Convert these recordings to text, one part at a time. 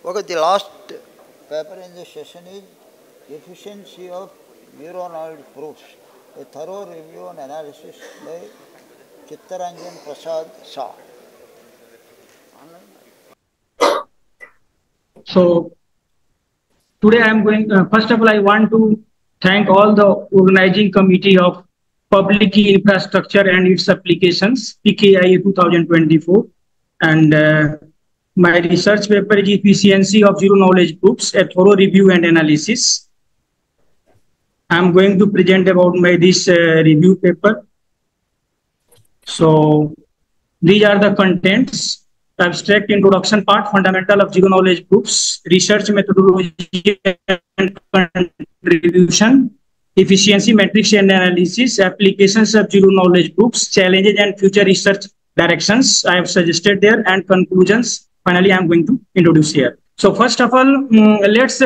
Okay, the last paper in the session is efficiency of neuronal proofs, a thorough review and analysis by Chittaranjan Prasad Shah. So today I am going, first of all, I want to thank all the organizing committee of Public Key Infrastructure and its applications, PKI 2024. And my research paper is Efficiency of Zero Knowledge Proofs, a thorough review and analysis. I am going to present about this review paper. So these are the contents. Abstract introduction part, fundamental of zero knowledge proofs, research methodology and contribution, efficiency matrix and analysis, applications of zero knowledge proofs, challenges and future research directions I have suggested there, and conclusions. Finally, I am going to introduce here. So first of all, let's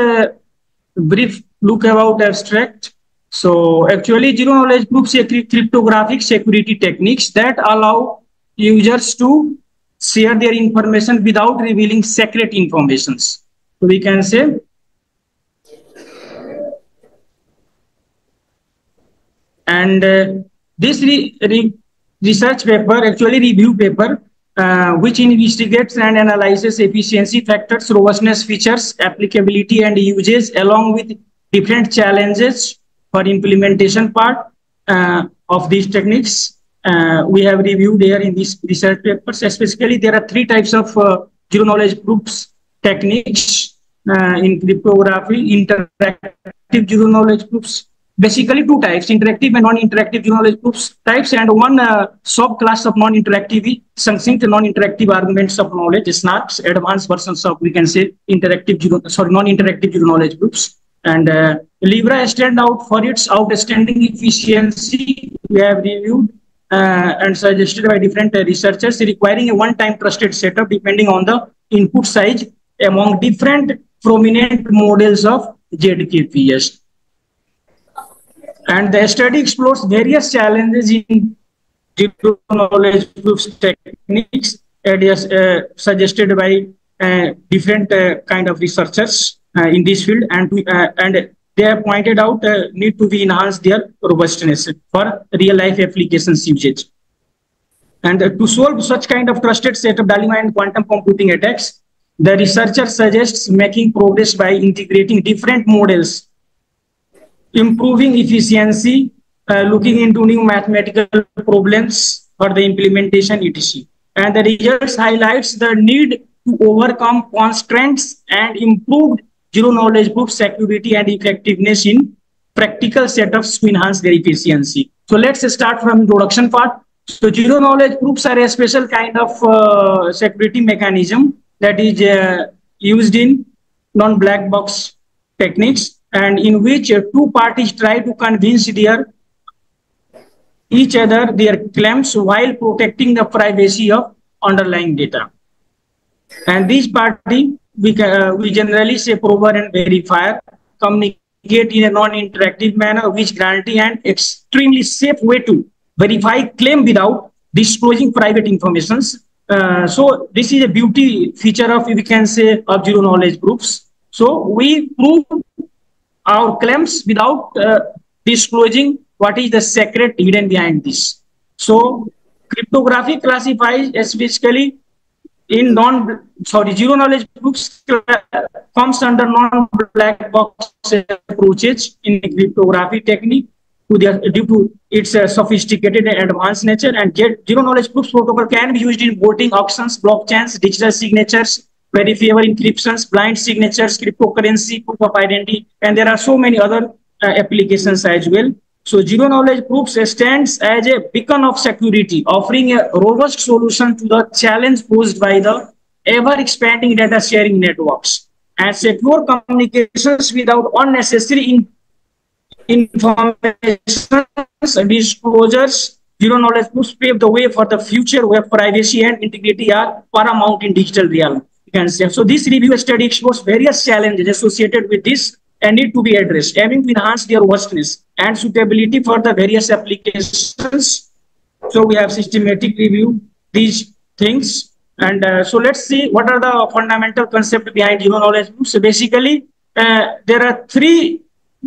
brief look about abstract. So actually, zero knowledge proofs are cryptographic security techniques that allow users to share their information without revealing secret informations. So we can say and this research paper, actually review paper, which investigates and analyzes efficiency factors, robustness features, applicability and uses, along with different challenges for implementation part of these techniques. We have reviewed here in these research papers. Specifically, there are three types of zero knowledge proofs techniques in cryptography: interactive zero knowledge proofs. Basically, two types: interactive and non-interactive zero knowledge proofs types, and one subclass of non-interactive, succinct non-interactive arguments of knowledge, SNARKs, advanced versions of, we can say, non-interactive zero knowledge proofs. And Libra stand out for its outstanding efficiency. We have reviewed and suggested by different researchers, requiring a one-time trusted setup depending on the input size among different prominent models of ZKPS. And the study explores various challenges in zero knowledge proofs techniques suggested by different kind of researchers in this field, and they have pointed out need to be enhanced their robustness for real life applications usage. And to solve such kind of trusted setup dilemma and quantum computing attacks, the researcher suggests making progress by integrating different models, improving efficiency, looking into new mathematical problems for the implementation, etc. And the results highlights the need to overcome constraints and improve zero knowledge proof security and effectiveness in practical setups to enhance their efficiency. So let's start from introduction part. So zero knowledge proofs are a special kind of security mechanism that is used in non-black box techniques, and in which two parties try to convince each other their claims while protecting the privacy of underlying data. And these parties, we generally say prover and verifier, communicate in a non-interactive manner, which guarantee an extremely safe way to verify claim without disclosing private information. So this is a beauty feature of, we can say, of zero knowledge proofs. So we prove our claims without disclosing what is the secret hidden behind this. So cryptography classifies specifically in zero knowledge proofs comes under non-black box approaches in cryptography technique due to its sophisticated and advanced nature. And zero knowledge proofs protocol can be used in voting, auctions, blockchains, digital signatures, verifiable encryptions, blind signatures, cryptocurrency, proof of identity, and there are so many other applications as well. So zero knowledge proofs stands as a beacon of security, offering a robust solution to the challenge posed by the ever-expanding data sharing networks and secure communications without unnecessary information disclosures. Zero knowledge proofs pave the way for the future where privacy and integrity are paramount in digital realm. You can say. So this review study explores various challenges associated with this and need to be addressed, aiming to enhance their robustness and suitability for the various applications. So we have systematic review these things And so let's see what are the fundamental concepts behind zero knowledge proofs. So basically, there are three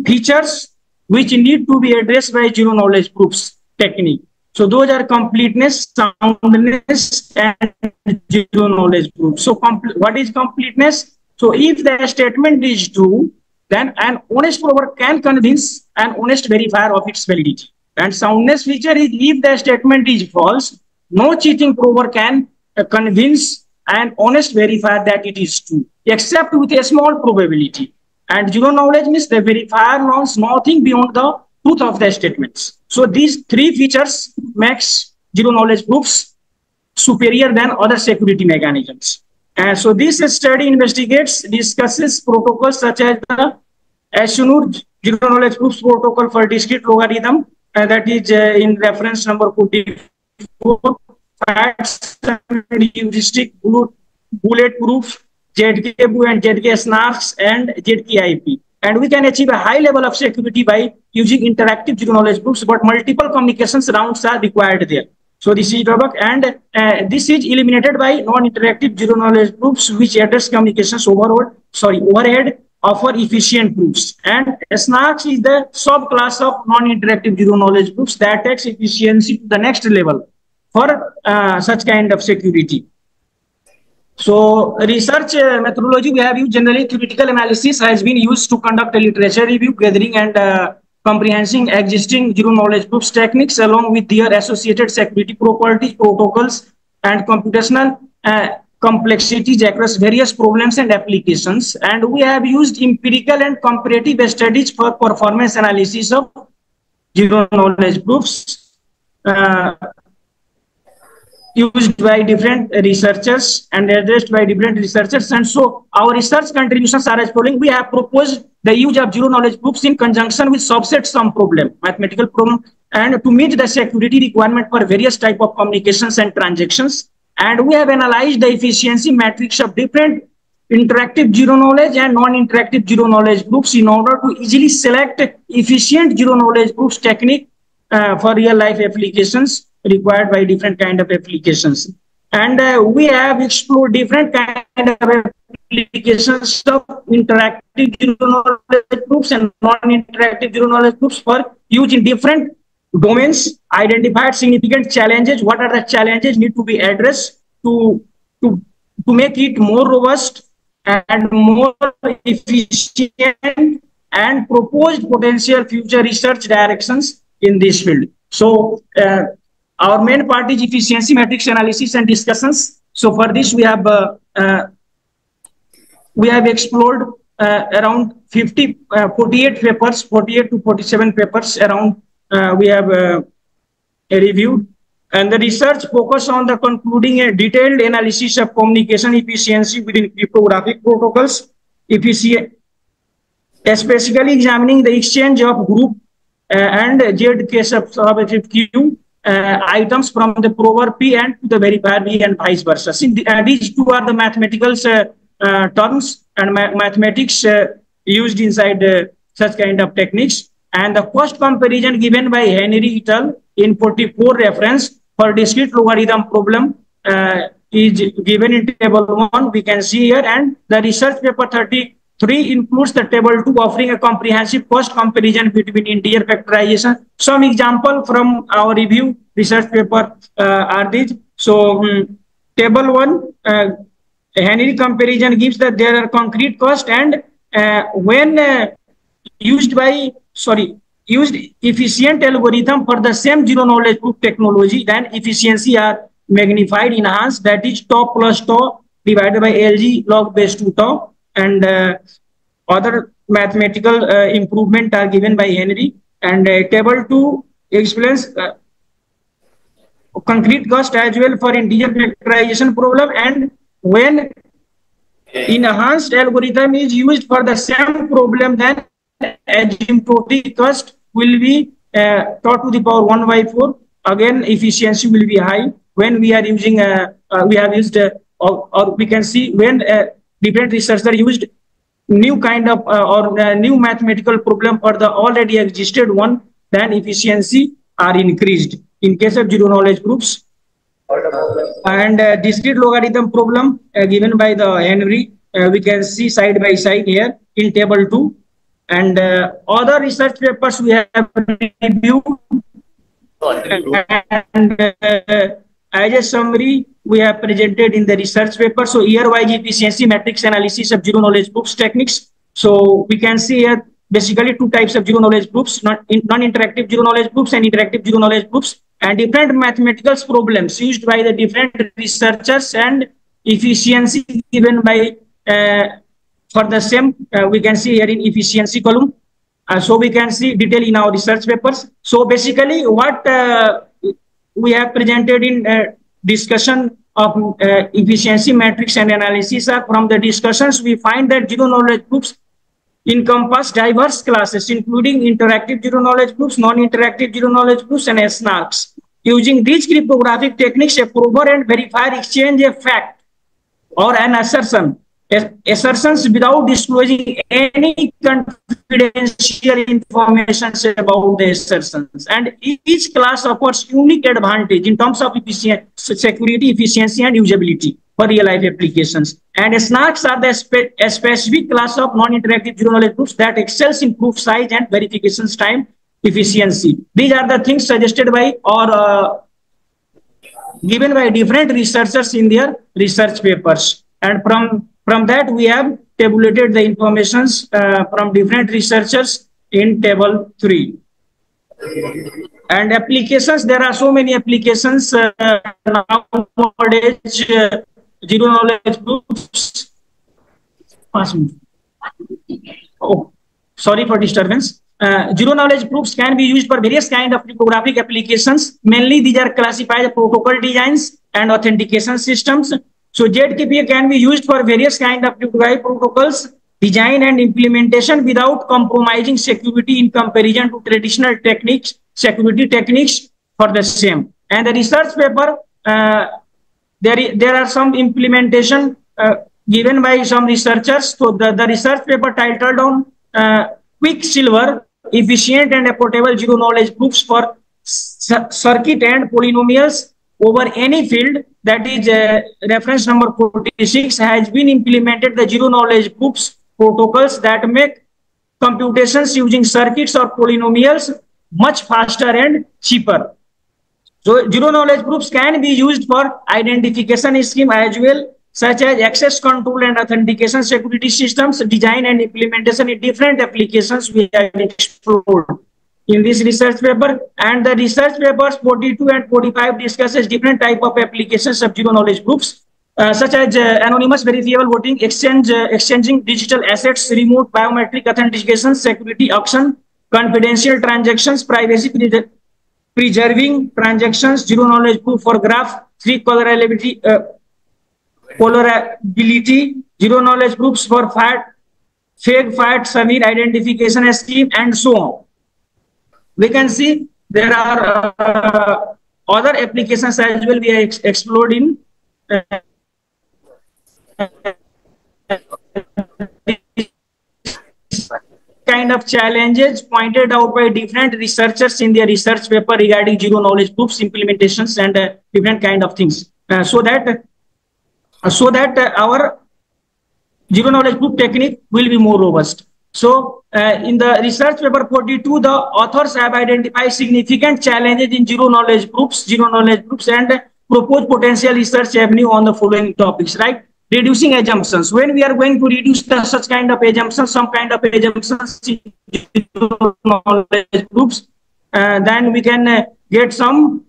features which need to be addressed by zero knowledge proofs technique. So those are completeness, soundness, and zero knowledge proof. So what is completeness? So if the statement is true, then an honest prover can convince an honest verifier of its validity. And soundness feature is if the statement is false, no cheating prover can convince an honest verifier that it is true, except with a small probability. And zero knowledge means the verifier knows nothing beyond the truth of the statements. So these three features makes zero knowledge proofs superior than other security mechanisms. And so this study discusses protocols such as the Ashnur zero knowledge proofs protocol for discrete logarithm, that is in reference number 44, facts and heuristic, bulletproof, ZKBU and ZK snarks, and ZKIP. And we can achieve a high level of security by using interactive zero knowledge proofs, but multiple communications rounds are required there. So this is drawback, and this is eliminated by non-interactive zero knowledge proofs, which address communications overhead, offer efficient proofs. And snarks is the subclass of non-interactive zero knowledge proofs that takes efficiency to the next level for such kind of security. So research methodology we have used generally theoretical analysis has been used to conduct a literature review, gathering and comprehending existing zero knowledge proofs techniques along with their associated security properties, protocols, and computational complexities across various problems and applications. And we have used empirical and comparative studies for performance analysis of zero knowledge proofs used by different researchers and addressed by different researchers. And so our research contributions are as following. We have proposed the use of zero knowledge proofs in conjunction with subset sum problem, mathematical problem, and to meet the security requirement for various type of communications and transactions. And we have analyzed the efficiency matrix of different interactive zero knowledge and non-interactive zero knowledge proofs in order to easily select efficient zero knowledge proofs technique for real life applications required by different kind of applications. And we have explored different kind of applications of interactive zero knowledge proofs and non-interactive zero knowledge proofs for use in different domains, identified significant challenges. What are the challenges need to be addressed to make it more robust and more efficient, and proposed potential future research directions in this field. So our main part is efficiency matrix analysis and discussions. So for this we have explored around 48 papers, 48 to 47 papers around we have reviewed. And the research focus on the concluding a detailed analysis of communication efficiency within cryptographic protocols, specifically examining the exchange of group and ZK subscriptive Q items from the prover P and to the verifier V and vice versa. These two are the mathematical terms and mathematics used inside such kind of techniques. And the cost comparison given by Henry et al. In 44 reference for discrete logarithm problem is given in table 1. We can see here, and the research paper 33 includes the table 2, offering a comprehensive cost comparison between integer factorization. Some example from our review research paper are these. So table 1, Henry comparison gives that there are concrete cost, and when used efficient algorithm for the same zero knowledge proof technology, then efficiency are magnified, enhanced, that is tau plus tau divided by LG log base 2 tau, and other mathematical improvement are given by Henry. And table 2 explains concrete cost as well for integer factorization problem, and when enhanced algorithm is used for the same problem, then asymptotic cost will be tau to the power 1 by 4. Again, efficiency will be high when we are using we have used or we can see when different researchers used new kind of new mathematical problem for the already existed one, then efficiency are increased. In case of zero knowledge proofs, And discrete logarithm problem given by the Henry, we can see side by side here in table 2. And other research papers we have reviewed, and as a summary we have presented in the research paper. So year-wise efficiency matrix analysis of zero knowledge proofs techniques. So we can see here basically two types of zero knowledge proofs, non-interactive zero knowledge proofs and interactive zero knowledge proofs, and different mathematical problems used by the different researchers and efficiency given by for the same we can see here in efficiency column. So we can see detail in our research papers. So basically what we have presented in discussion of efficiency matrix and analysis are from the discussions we find that zero knowledge proofs encompass diverse classes including interactive zero knowledge proofs, non-interactive zero knowledge proofs and SNARKs. Using these cryptographic techniques, a prover and verifier exchange a fact or an assertion. Assertions without disclosing any confidential information about the assertions, and each class offers unique advantage in terms of security, efficiency, and usability for real-life applications. And SNARKs are the specific class of non-interactive zero knowledge proofs that excels in proof size and verifications time efficiency. These are the things suggested by or given by different researchers in their research papers, and from that we have tabulated the informations from different researchers in table 3. And applications, there are so many applications nowadays. Zero knowledge proofs. Oh, sorry for disturbance. Zero knowledge proofs can be used for various kinds of cryptographic applications. Mainly these are classified as protocol designs and authentication systems. So ZKPA can be used for various kinds of cryptographic protocols, design and implementation without compromising security in comparison to traditional techniques, security techniques for the same. And the research paper, there are some implementation given by some researchers. So the research paper titled on Quicksilver, efficient and portable zero knowledge proofs for circuit and polynomials over any field, that is reference number 46, has been implemented the zero knowledge proofs protocols that make computations using circuits or polynomials much faster and cheaper. So zero knowledge proofs can be used for identification scheme as well, such as access control and authentication security systems, design and implementation in different applications we have explored in this research paper. And the research papers 42 and 45 discusses different type of applications of zero knowledge proofs, such as anonymous verifiable voting, exchanging digital assets, remote biometric authentication, security auction, confidential transactions, privacy preserving transactions, zero knowledge proof for graph 3 colorability, zero knowledge proofs for fake fiat Samir identification scheme, and so on. We can see there are other applications as well we are explored in kind of challenges pointed out by different researchers in their research paper regarding zero knowledge proofs implementations and different kind of things, so that our zero knowledge proof technique will be more robust. So in the research paper 42, the authors have identified significant challenges in zero knowledge proofs and propose potential research avenue on the following topics, right? Reducing assumptions. When we are going to reduce such kind of assumptions, some kind of assumptions in zero knowledge proofs, then we can get some,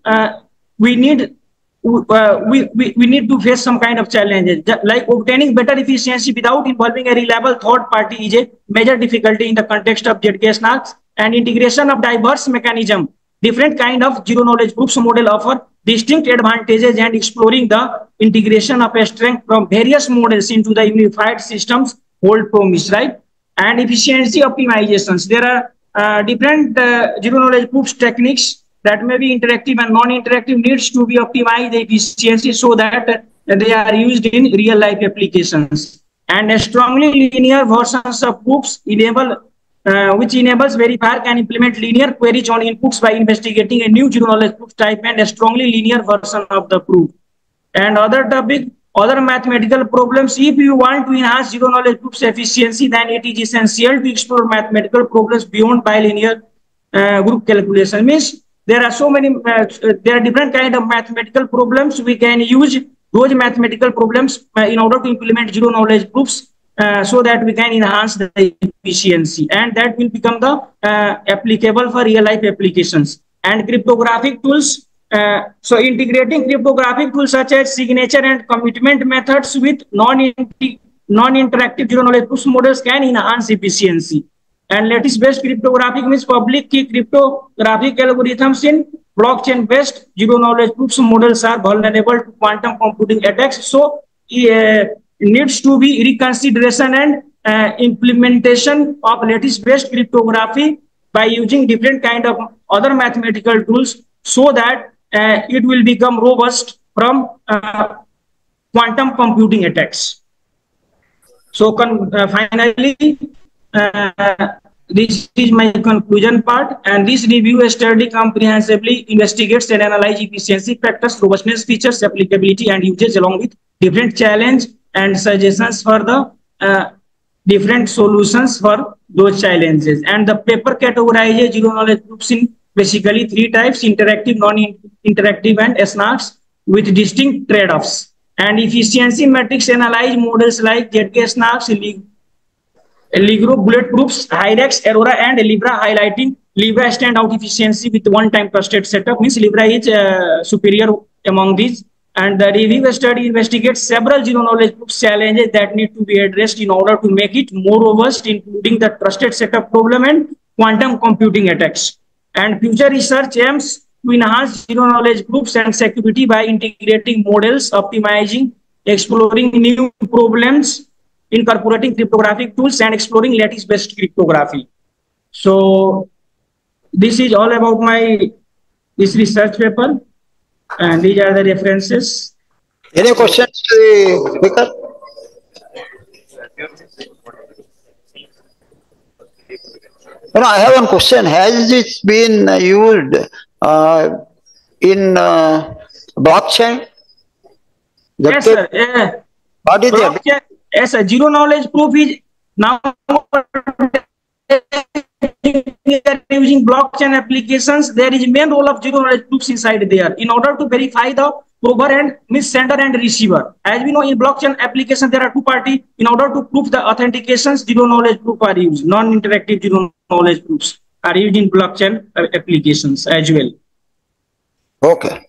we need to face some kind of challenges, like obtaining better efficiency without involving a reliable third party is a major difficulty in the context of ZK SNARKs, and integration of diverse mechanism. Different kind of zero knowledge proofs model offer distinct advantages, and exploring the integration of a strength from various models into the unified systems hold promise, right? And efficiency optimizations. There are different zero knowledge proofs techniques that may be interactive and non-interactive, needs to be optimized the efficiency so that they are used in real life applications. And strongly linear versions of proofs enable which enables verifier can implement linear queries on inputs by investigating a new zero knowledge proof type and a strongly linear version of the proof. And other topic, other mathematical problems. If you want to enhance zero knowledge proofs efficiency, then it is essential to explore mathematical problems beyond bilinear group calculation. Means there are so many, there are different kind of mathematical problems. We can use those mathematical problems in order to implement zero knowledge proofs so that we can enhance the efficiency, and that will become the applicable for real life applications. And cryptographic tools. So integrating cryptographic tools such as signature and commitment methods with non-interactive zero knowledge proofs models can enhance efficiency. And lattice-based cryptographic means public key cryptographic algorithms in blockchain-based zero knowledge proofs models are vulnerable to quantum computing attacks. So needs to be reconsideration and implementation of lattice-based cryptography by using different kind of other mathematical tools so that it will become robust from quantum computing attacks. So finally, this is my conclusion part, and this review study comprehensively investigates and analyzes efficiency factors, robustness features, applicability, and usage, along with different challenge and suggestions for the different solutions for those challenges. And the paper categorizes zero knowledge proofs in basically three types: interactive, non-interactive, and snarks, with distinct trade-offs. And efficiency metrics analyze models like ZK snarks, Allegro bulletproofs, Hyrex, Aurora, and Libra, highlighting Libra standout efficiency with one-time trusted setup. Means Libra is superior among these. And the review study investigates several zero knowledge proof challenges that need to be addressed in order to make it more robust, including the trusted setup problem and quantum computing attacks. And future research aims to enhance zero knowledge proofs and security by integrating models, optimizing, exploring new problems, incorporating cryptographic tools, and exploring lattice-based cryptography. So this is all about this research paper, and these are the references. Any questions to the speaker? No, I have one question. Has this been used in blockchain? Yes, sir. What is it? Yes, sir. Zero knowledge proof is now using blockchain applications. There is main role of zero knowledge proofs inside there in order to verify the prover and sender and receiver. As we know, in blockchain application there are two parties. In order to prove the authentications, zero knowledge proof are used. Non-interactive zero knowledge proofs are used in blockchain applications as well. Okay.